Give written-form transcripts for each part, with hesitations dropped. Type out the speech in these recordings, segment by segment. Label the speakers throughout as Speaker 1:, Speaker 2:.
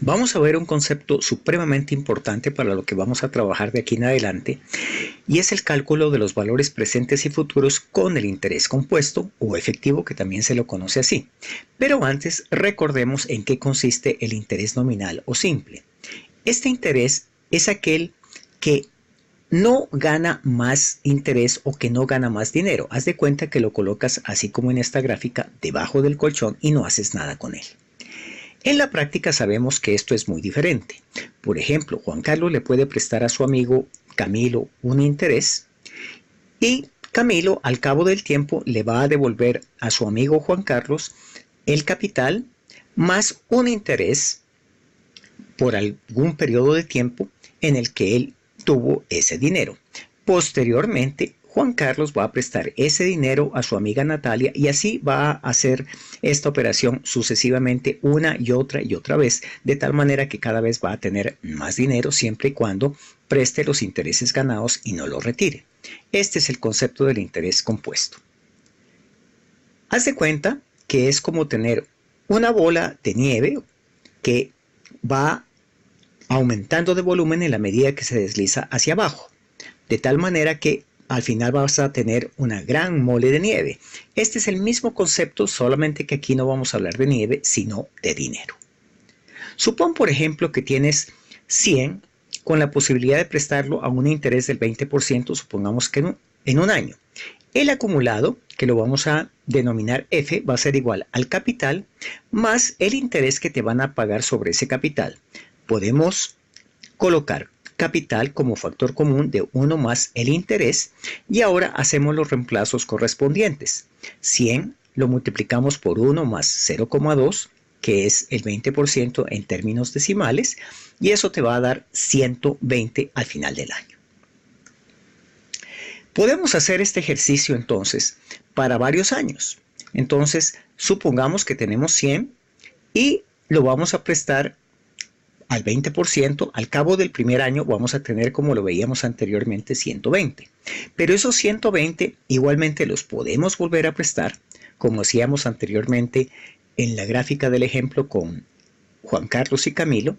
Speaker 1: Vamos a ver un concepto supremamente importante para lo que vamos a trabajar de aquí en adelante, y es el cálculo de los valores presentes y futuros con el interés compuesto o efectivo, que también se lo conoce así. Pero antes, recordemos en qué consiste el interés nominal o simple. Este interés es aquel que no gana más interés o que no gana más dinero. Haz de cuenta que lo colocas así como en esta gráfica debajo del colchón y no haces nada con él. En la práctica sabemos que esto es muy diferente. Por ejemplo, Juan Carlos le puede prestar a su amigo Camilo un interés y Camilo al cabo del tiempo le va a devolver a su amigo Juan Carlos el capital más un interés por algún periodo de tiempo en el que él tuvo ese dinero. Posteriormente, Juan Carlos va a prestar ese dinero a su amiga Natalia y así va a hacer esta operación sucesivamente una y otra vez, de tal manera que cada vez va a tener más dinero siempre y cuando preste los intereses ganados y no los retire. Este es el concepto del interés compuesto. Haz de cuenta que es como tener una bola de nieve que va aumentando de volumen en la medida que se desliza hacia abajo, de tal manera que al final vas a tener una gran mole de nieve. Este es el mismo concepto, solamente que aquí no vamos a hablar de nieve, sino de dinero. Supón, por ejemplo, que tienes 100 con la posibilidad de prestarlo a un interés del 20%, supongamos que en un año. El acumulado, que lo vamos a denominar F, va a ser igual al capital más el interés que te van a pagar sobre ese capital. Podemos colocar capital como factor común de 1 más el interés y ahora hacemos los reemplazos correspondientes. 100 lo multiplicamos por 1 más 0,2, que es el 20% en términos decimales, y eso te va a dar 120 al final del año. Podemos hacer este ejercicio entonces para varios años. Entonces, supongamos que tenemos 100 y lo vamos a prestar al 20%, al cabo del primer año vamos a tener, como lo veíamos anteriormente, 120. Pero esos 120 igualmente los podemos volver a prestar, como hacíamos anteriormente en la gráfica del ejemplo con Juan Carlos y Camilo,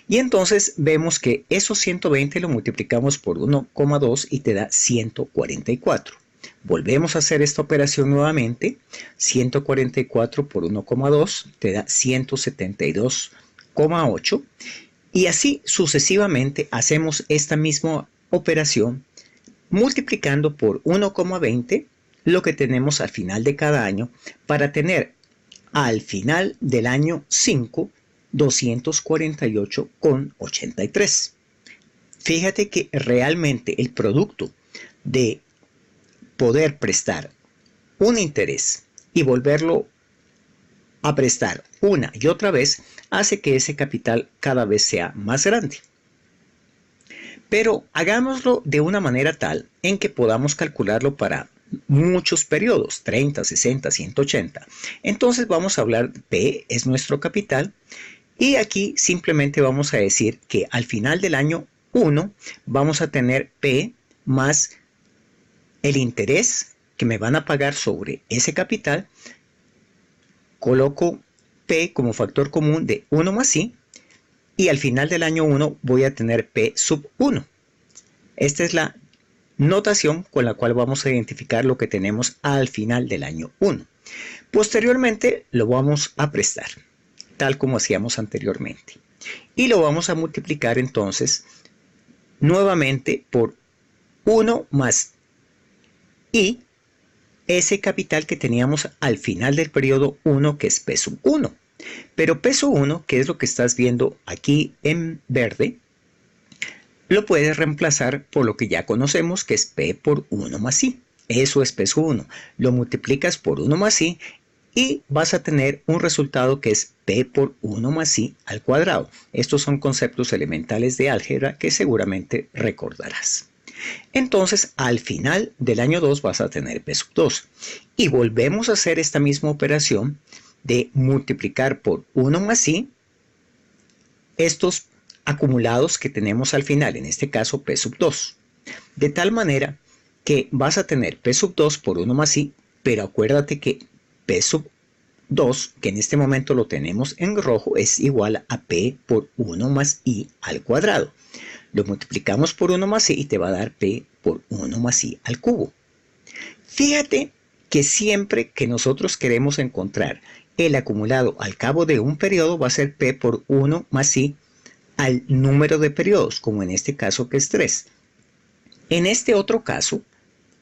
Speaker 1: y entonces vemos que esos 120 lo multiplicamos por 1,2 y te da 144. Volvemos a hacer esta operación nuevamente, 144 por 1,2 te da 172,8, y así sucesivamente hacemos esta misma operación multiplicando por 1,20 lo que tenemos al final de cada año para tener al final del año 5 248,83. Fíjate que realmente el producto de poder prestar un interés y volverlo a prestar una y otra vez hace que ese capital cada vez sea más grande. Pero hagámoslo de una manera tal en que podamos calcularlo para muchos periodos, 30, 60, 180. Entonces vamos a hablar, P es nuestro capital, y aquí simplemente vamos a decir que al final del año 1 vamos a tener P más el interés que me van a pagar sobre ese capital. Coloco P como factor común de 1 más I y al final del año 1 voy a tener P sub 1. Esta es la notación con la cual vamos a identificar lo que tenemos al final del año 1. Posteriormente lo vamos a prestar, tal como hacíamos anteriormente. Y lo vamos a multiplicar entonces nuevamente por 1 más I, ese capital que teníamos al final del periodo 1, que es P sub 1. Pero P sub 1, que es lo que estás viendo aquí en verde, lo puedes reemplazar por lo que ya conocemos, que es P por 1 más I. Eso es P sub 1. Lo multiplicas por 1 más I y vas a tener un resultado que es P por 1 más I al cuadrado. Estos son conceptos elementales de álgebra que seguramente recordarás. Entonces, al final del año 2 vas a tener P sub 2. Y volvemos a hacer esta misma operación de multiplicar por 1 más I estos acumulados que tenemos al final, en este caso P sub 2. De tal manera que vas a tener P sub 2 por 1 más I, pero acuérdate que P sub 2, que en este momento lo tenemos en rojo, es igual a P por 1 más I al cuadrado. Lo multiplicamos por 1 más I y te va a dar P por 1 más I al cubo. Fíjate que siempre que nosotros queremos encontrar el acumulado al cabo de un periodo va a ser P por 1 más I al número de periodos, como en este caso que es 3. En este otro caso,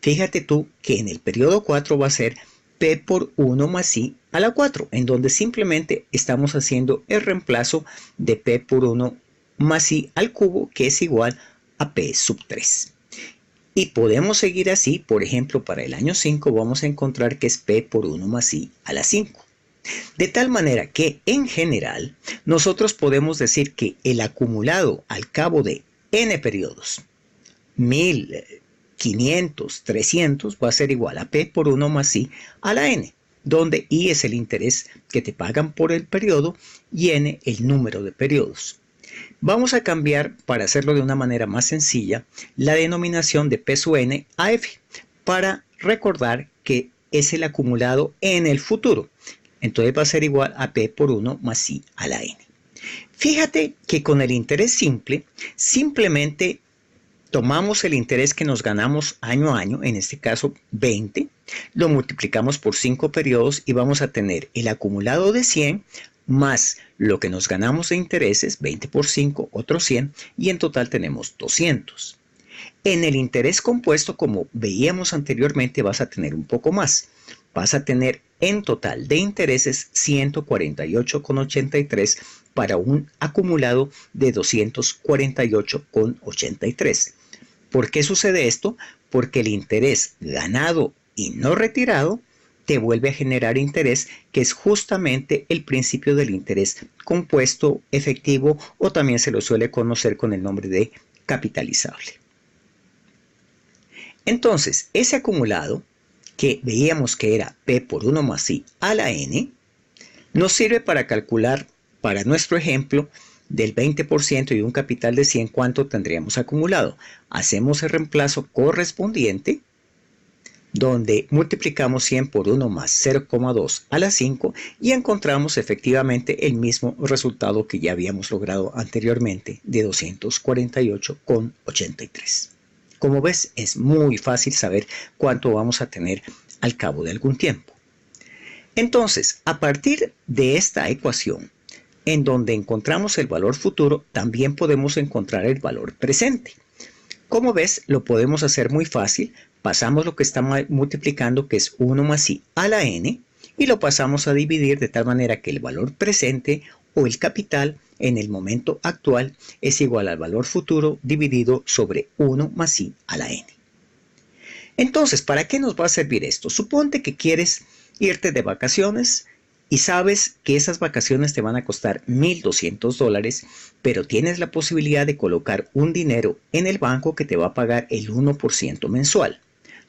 Speaker 1: fíjate tú que en el periodo 4 va a ser P por 1 más I a la 4, en donde simplemente estamos haciendo el reemplazo de P por 1 más I al cubo, que es igual a P sub 3. Y podemos seguir así, por ejemplo, para el año 5 vamos a encontrar que es P por 1 más I a la 5. De tal manera que, en general, nosotros podemos decir que el acumulado al cabo de n periodos, 1000, 500, 300, va a ser igual a P por 1 más I a la n, donde I es el interés que te pagan por el periodo y n el número de periodos. Vamos a cambiar, para hacerlo de una manera más sencilla, la denominación de P sub n a F, para recordar que es el acumulado en el futuro. Entonces va a ser igual a P por 1 más I a la n. Fíjate que con el interés simple, simplemente tomamos el interés que nos ganamos año a año, en este caso 20, lo multiplicamos por 5 periodos y vamos a tener el acumulado de 100 más lo que nos ganamos de intereses, 20 por 5, otros 100, y en total tenemos 200. En el interés compuesto, como veíamos anteriormente, vas a tener un poco más. Vas a tener en total de intereses 148,83 para un acumulado de 248,83. ¿Por qué sucede esto? Porque el interés ganado y no retirado te vuelve a generar interés, que es justamente el principio del interés compuesto efectivo, o también se lo suele conocer con el nombre de capitalizable. Entonces, ese acumulado, que veíamos que era P por 1 más I a la n, nos sirve para calcular, para nuestro ejemplo, del 20% y un capital de 100, ¿cuánto tendríamos acumulado? Hacemos el reemplazo correspondiente, donde multiplicamos 100 por 1 más 0,2 a la 5 y encontramos efectivamente el mismo resultado que ya habíamos logrado anteriormente, de 248,83. Como ves, es muy fácil saber cuánto vamos a tener al cabo de algún tiempo. Entonces, a partir de esta ecuación, en donde encontramos el valor futuro, también podemos encontrar el valor presente. Como ves, lo podemos hacer muy fácil. Pasamos lo que estamos multiplicando, que es 1 más I a la n, y lo pasamos a dividir de tal manera que el valor presente o el capital en el momento actual es igual al valor futuro dividido sobre 1 más I a la n. Entonces, ¿para qué nos va a servir esto? Suponte que quieres irte de vacaciones y sabes que esas vacaciones te van a costar $1,200, pero tienes la posibilidad de colocar un dinero en el banco que te va a pagar el 1% mensual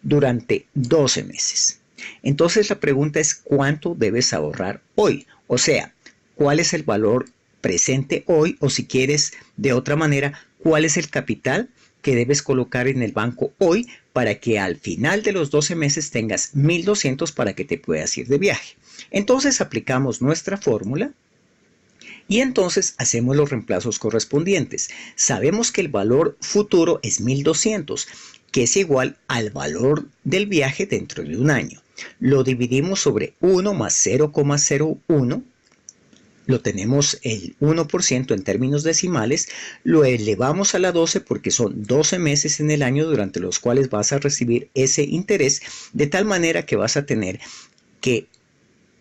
Speaker 1: durante 12 meses. Entonces la pregunta es, ¿cuánto debes ahorrar hoy? O sea, ¿cuál es el valor presente hoy? O si quieres de otra manera, ¿cuál es el capital que debes colocar en el banco hoy para que al final de los 12 meses tengas 1,200 para que te puedas ir de viaje? Entonces aplicamos nuestra fórmula y entonces hacemos los reemplazos correspondientes. Sabemos que el valor futuro es 1,200, que es igual al valor del viaje dentro de un año. Lo dividimos sobre 1 más 0,01. Lo tenemos el 1% en términos decimales, lo elevamos a la 12 porque son 12 meses en el año durante los cuales vas a recibir ese interés, de tal manera que vas a tener que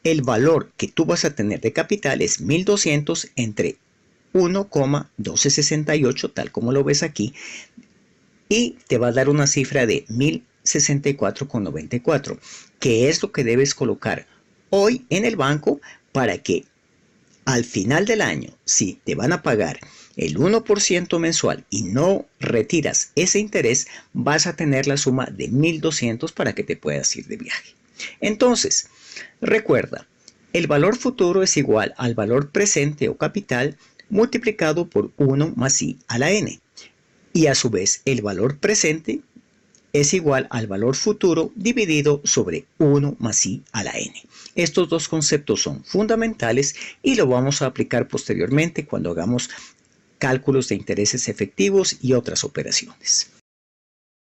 Speaker 1: el valor que tú vas a tener de capital es 1,200 entre 1,1268, tal como lo ves aquí, y te va a dar una cifra de 1,064,94, que es lo que debes colocar hoy en el banco para que al final del año, si te van a pagar el 1% mensual y no retiras ese interés, vas a tener la suma de 1,200 para que te puedas ir de viaje. Entonces, recuerda, el valor futuro es igual al valor presente o capital multiplicado por 1 más I a la n. Y a su vez, el valor presente es igual al valor futuro dividido sobre 1 más I a la n. Estos dos conceptos son fundamentales y lo vamos a aplicar posteriormente cuando hagamos cálculos de intereses efectivos y otras operaciones.